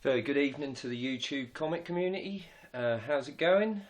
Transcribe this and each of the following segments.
Very good evening to the YouTube comic community. How's it going?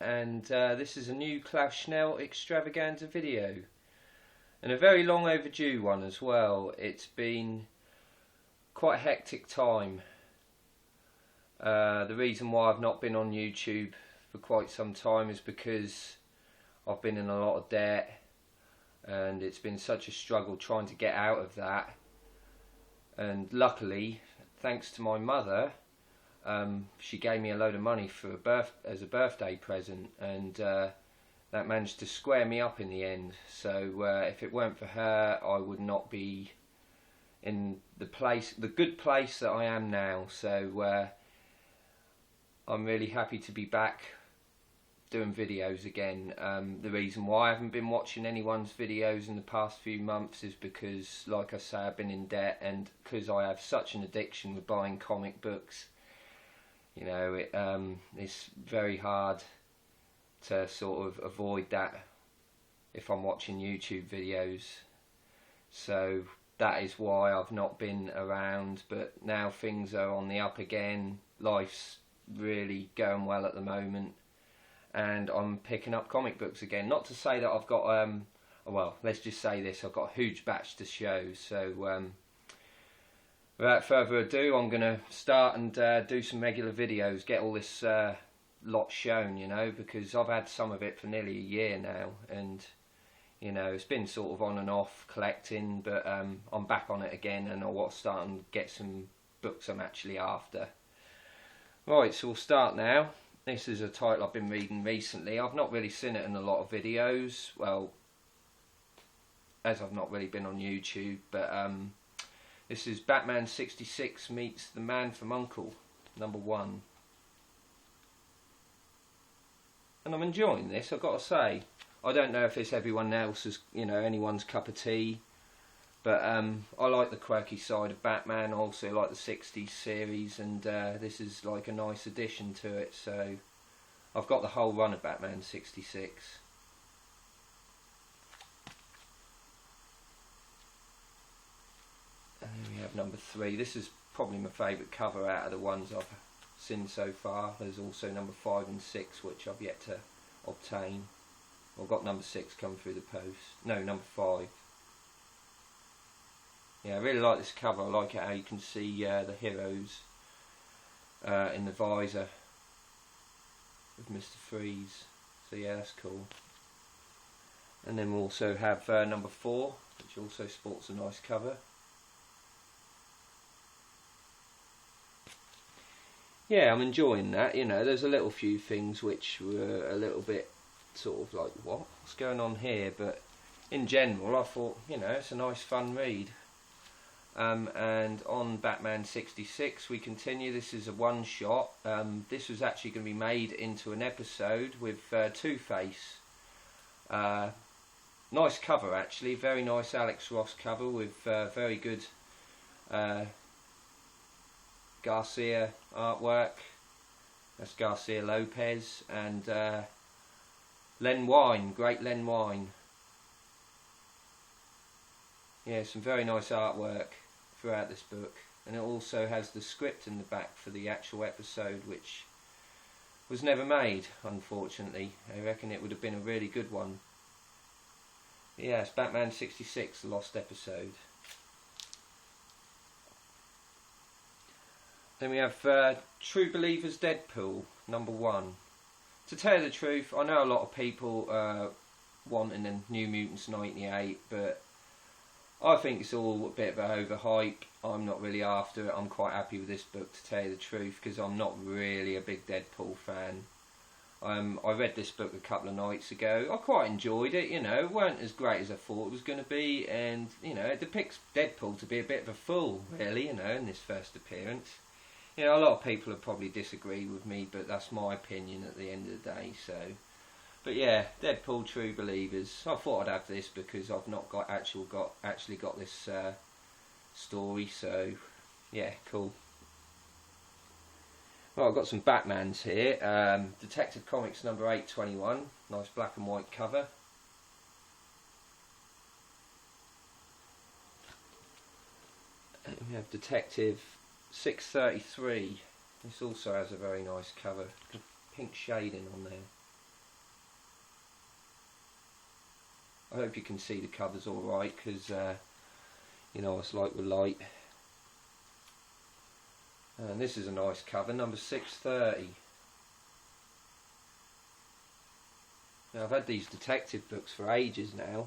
And this is a new Klaus Schnell extravaganza video, and a very long overdue one as well. It's been quite a hectic time. The reason why I've not been on YouTube for quite some time is because I've been in a lot of debt, and it's been such a struggle trying to get out of that. And luckily, thanks to my mother, she gave me a load of money for as a birthday present, and that managed to square me up in the end. So if it weren't for her, I would not be in the good place that I am now. So I'm really happy to be back doing videos again. The reason why I haven't been watching anyone's videos in the past few months is because, like I say, I've been in debt, and because I have such an addiction with buying comic books. You know, it's very hard to sort of avoid that if I'm watching YouTube videos. So that is why I've not been around, but now things are on the up again. Life's really going well at the moment, and I'm picking up comic books again. Not to say that I've got, well, let's just say this, I've got a huge batch to show. So without further ado, I'm going to start and do some regular videos, get all this lot shown, you know, because I've had some of it for nearly a year now, and you know, it's been sort of on and off collecting, but I'm back on it again, and I want to start and get some books I'm actually after. Right, so we'll start now. This is a title I've been reading recently. I've not really seen it in a lot of videos, well, as I've not really been on YouTube, but this is Batman 66 meets The Man from U.N.C.L.E. #1. And I'm enjoying this, I've got to say. I don't know if it's everyone else's, you know, anyone's cup of tea, but I like the quirky side of Batman. I also like the 60s series, and this is like a nice addition to it. So I've got the whole run of Batman 66. And then we have #3. This is probably my favourite cover out of the ones I've seen so far. There's also #5 and 6, which I've yet to obtain. I've got #6 come through the post. No, #5. Yeah, I really like this cover. I like it how you can see the heroes in the visor with Mr. Freeze. So yeah, that's cool. And then we also have #4, which also sports a nice cover. Yeah, I'm enjoying that. You know, there's a little few things which were a little bit sort of like, what's going on here? But in general, I thought, you know, it's a nice fun read. And on Batman 66 we continue. This is a one-shot. This was actually going to be made into an episode with Two-Face. Nice cover actually, very nice Alex Ross cover with very good Garcia artwork. That's Garcia Lopez, and Len Wein, great Len Wein. Yeah, some very nice artwork throughout this book, and it also has the script in the back for the actual episode, which was never made, unfortunately. I reckon it would have been a really good one. But yeah, it's Batman 66, the lost episode. Then we have True Believers Deadpool, #1. To tell you the truth, I know a lot of people wanting a New Mutants 98, but I think it's all a bit of an overhype. I'm not really after it. I'm quite happy with this book, to tell you the truth, because I'm not really a big Deadpool fan. I read this book a couple of nights ago. I quite enjoyed it, you know. It weren't as great as I thought it was going to be, and, you know, it depicts Deadpool to be a bit of a fool, really, you know, in this first appearance. You know, a lot of people have probably disagreed with me, but that's my opinion at the end of the day. So, but yeah, Deadpool True Believers. I thought I'd have this because I've not actually got this story. So, yeah, cool. Well, I've got some Batmans here. Detective Comics #821. Nice black and white cover. And we have Detective 633. This also has a very nice cover, pink shading on there. I hope you can see the covers alright, because you know it's like with light. And this is a nice cover, number 630. Now, I've had these detective books for ages now,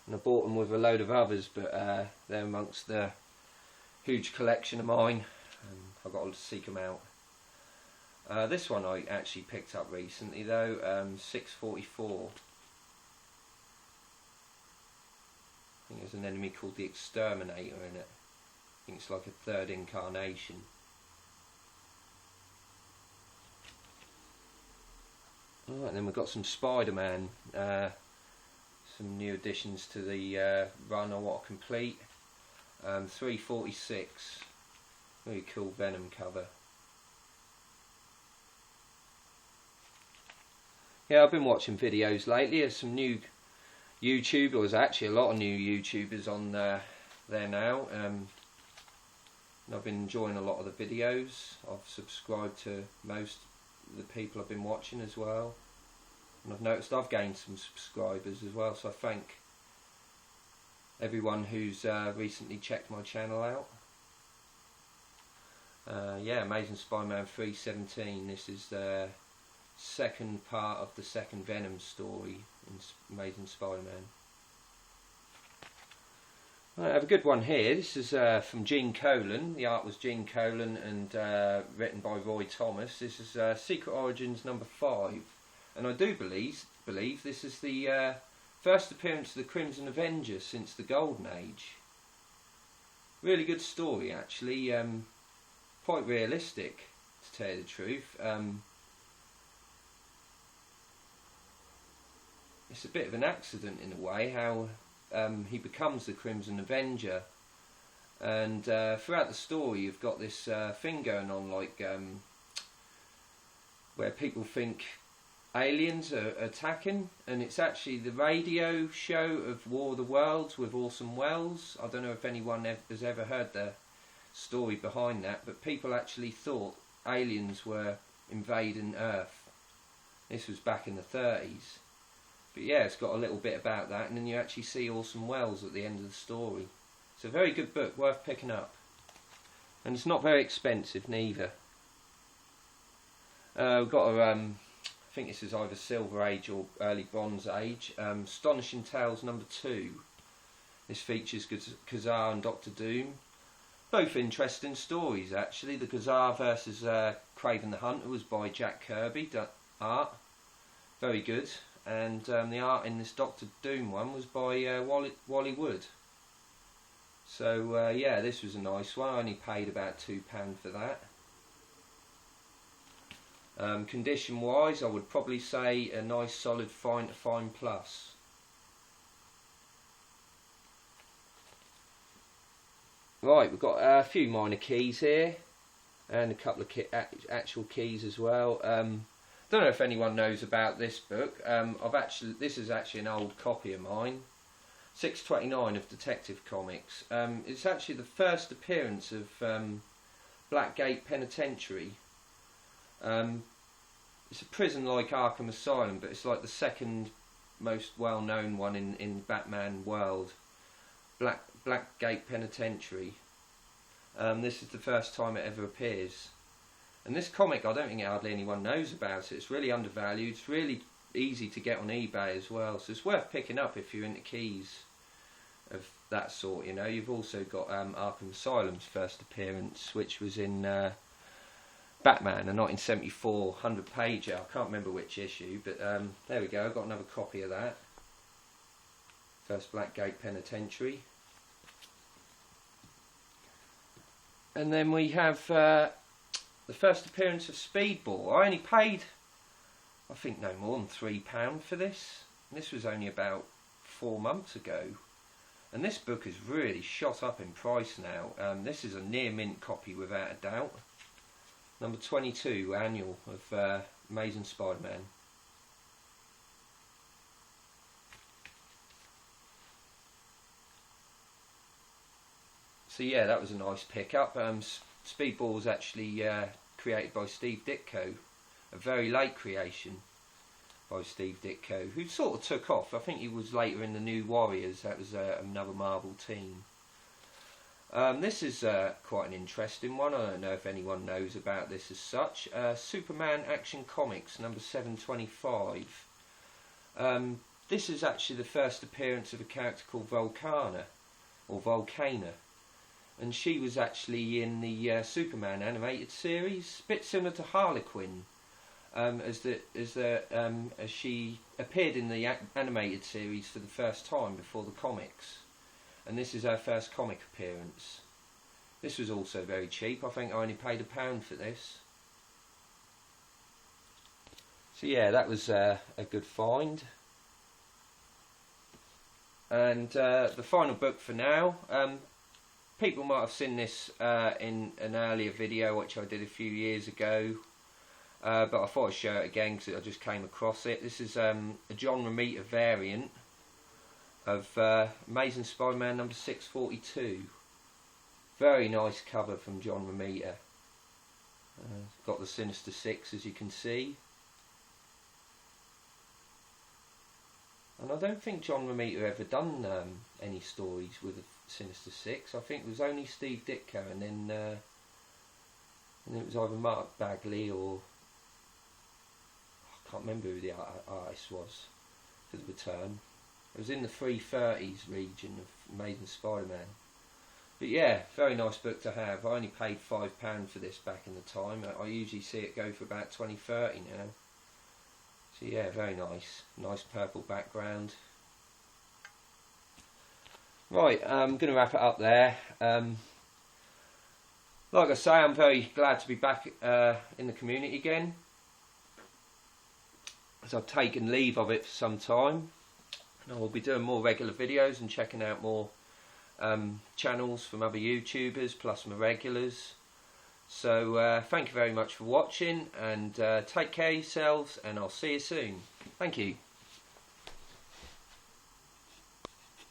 and I bought them with a load of others, but they're amongst the huge collection of mine, and I've got to seek them out. This one I actually picked up recently though, 644. I think there's an enemy called the Exterminator in it. I think it's like a third incarnation. Alright, then we've got some SpiderMan, some new additions to the run I want to complete. 346, really cool Venom cover. Yeah, I've been watching videos lately. There's some new YouTubers, there's actually a lot of new YouTubers on there now. And I've been enjoying a lot of the videos. I've subscribed to most of the people I've been watching as well. And I've noticed I've gained some subscribers as well, so I thank everyone who's recently checked my channel out. Yeah, Amazing Spider-Man 317. This is the second part of the second Venom story in Amazing Spider-Man. I have a good one here. This is from Gene Colan. The art was Gene Colan and written by Roy Thomas. This is Secret Origins number 5, and I do believe this is the first appearance of the Crimson Avenger since the Golden Age. Really good story actually, quite realistic to tell you the truth. It's a bit of an accident in a way how he becomes the Crimson Avenger, and throughout the story you've got this thing going on, like where people think aliens are attacking, and it's actually the radio show of War of the Worlds with Orson Welles. I don't know if anyone has ever heard the story behind that, but people actually thought aliens were invading Earth. This was back in the 30s. But yeah, it's got a little bit about that, and then you actually see Orson Welles at the end of the story. It's a very good book, worth picking up. And it's not very expensive neither. We've got a, I think this is either Silver Age or early Bronze Age, Astonishing Tales number 2. This features Kazar and Dr. Doom. Both interesting stories actually. The Kazar versus Kraven the Hunter was by Jack Kirby, art. Very good. And the art in this Dr. Doom one was by Wally Wood. So yeah, this was a nice one. I only paid about £2 for that. Condition wise, I would probably say a nice solid fine to fine plus. Right, we've got a few minor keys here and a couple of actual keys as well. Don't know if anyone knows about this book. This is actually an old copy of mine, 629 of Detective Comics. It's actually the first appearance of Blackgate Penitentiary. It's a prison like Arkham Asylum, but it's like the second most well-known one in Batman world. Blackgate Penitentiary. This is the first time it ever appears. And this comic, I don't think hardly anyone knows about it. It's really undervalued. It's really easy to get on eBay as well. So it's worth picking up if you're into keys of that sort, you know. You've also got Arkham Asylum's first appearance, which was in Batman, a 1974 100-pager. I can't remember which issue, but there we go. I've got another copy of that. First Blackgate Penitentiary. And then we have the first appearance of Speedball. I only paid, I think, no more than £3 for this. This was only about 4 months ago. And this book has really shot up in price now. This is a near mint copy without a doubt. Number 22, annual, of Amazing Spider-Man. So yeah, that was a nice pickup. Speedball was actually created by Steve Ditko, a very late creation by Steve Ditko, who sort of took off. I think he was later in the New Warriors. That was another Marvel team. This is quite an interesting one. I don't know if anyone knows about this as such. Superman Action Comics number 725. This is actually the first appearance of a character called Volcana, or Volcana, and she was actually in the Superman animated series, a bit similar to Harlequin, as she appeared in the animated series for the first time before the comics, and this is her first comic appearance. This was also very cheap. I think I only paid £1 for this. So yeah, that was a good find. And the final book for now, people might have seen this in an earlier video which I did a few years ago, but I thought I'd show it again because I just came across it. This is a John Romita variant of Amazing Spider-Man number 642. Very nice cover from John Romita. Got the Sinister Six, as you can see. And I don't think John Romita ever done any stories with the Sinister Six. I think it was only Steve Ditko, and then it was either Mark Bagley or I can't remember who the artist was for the return. It was in the 330s region of Amazing Spider-Man. But yeah, very nice book to have. I only paid £5 for this back in the time. I usually see it go for about 20-30 now. So yeah, very nice. Nice purple background. Right, I'm going to wrap it up there. Like I say, I'm very glad to be back in the community again, as I've taken leave of it for some time. And I will be doing more regular videos and checking out more channels from other YouTubers, plus my regulars. So thank you very much for watching, and take care of yourselves, and I'll see you soon. Thank you.